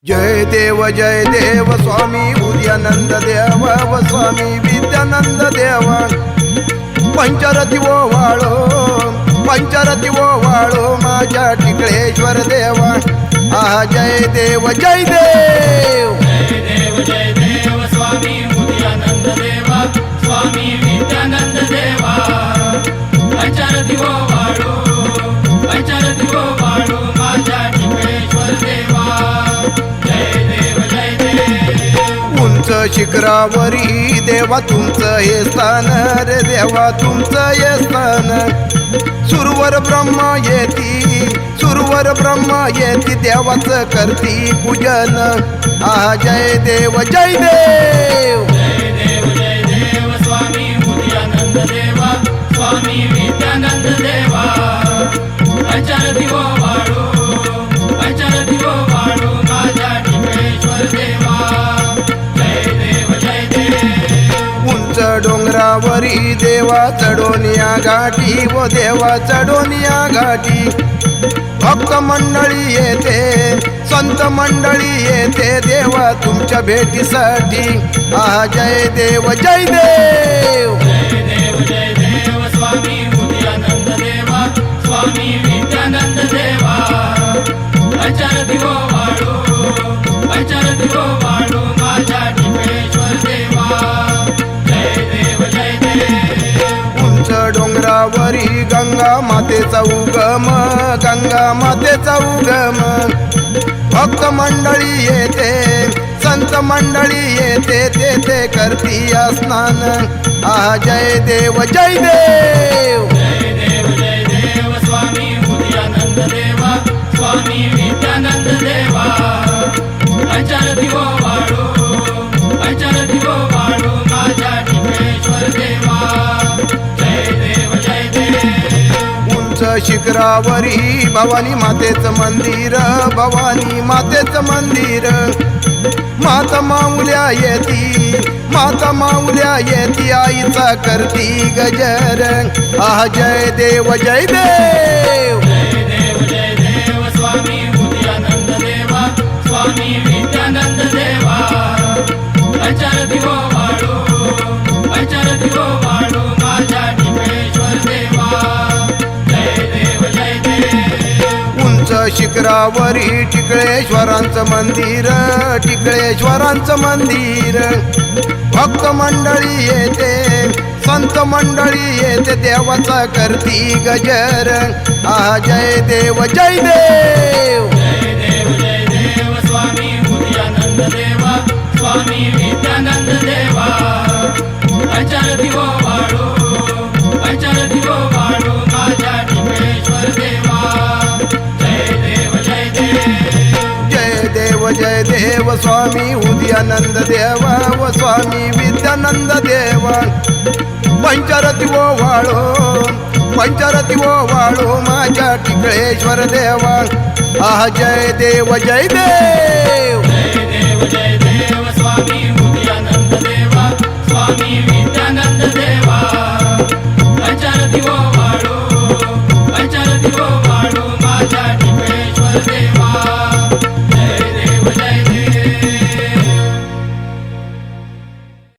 जय देव स्वामी उदयानंद देव व स्वामी विद्यानंद देव पंचरथी वाळो माझ्या टिकळेश्वर देवा आहा जय देव स्वामी उदयानंद देवा स्वामी विद्यानंद देवा पंचरथी वाळो माझ्या टिकळेश्वर देवा उंच शिखरावरी देवा तुमचं हे स्थान रे देवा तुमचं हे स्थान सुरवर ब्रह्मा येती देवाचं करती पूजन आहा जय देव स्वामी उदयानंद देवा स्वामी विद्यानंद देवा पंचरथी वाळो माझ्या टिकळेश्वर देवा उंच डोंगरावरी देवा चढोनिया घाटी व देवा चढोनिया घाटी भक्त मंडळी येते संत मंडळी येते देवा तुमच्या भेटीसाठी आहा जय देव स्वामी उदयानंद देवा स्वामी विद्यानंद देवा पंचरथी वाळो माझ्या टिकळेश्वर देवा उंच डोंगरावरी गंगा मातेचा उगम भक्त मंडळी येते संत मंडळी येते ते करती स्नान आहा जय देव स्वामी उदयानंद देवा स्वामी विद्यानंद देवा पंचरथी वाळो माझ्या टिकळेश्वर देवा उंच शिखरावरी भवानी मातेचं मंदिर माता माऊल्या येती आईचा करती गजर आहा जय देव स्वामी उदयानंद देवा स्वामी विद्यानंद देवा पंचरथी वाळो माझ्या टिकळेश्वर देवा उंच शिखरावरी टिकळेश्वरांचं मंदिर भक्त मंडळी येते संत मंडळी येते देवाचा करती गजर आहा जय देव स्वामी उदयानंद देवा स्वामी विद्यानंद देवा पंचरथी वाळो माझ्या टिकळेश्वर देवा जय देव स्वामी उदयानंद देवा व स्वामी विद्यानंद देवा पंचरथी वाळो माझ्या टिकळेश्वर देवा आहा जय देव स्वामी उदयानंद देवा स्वामी विद्यानंद देवा पंचरथी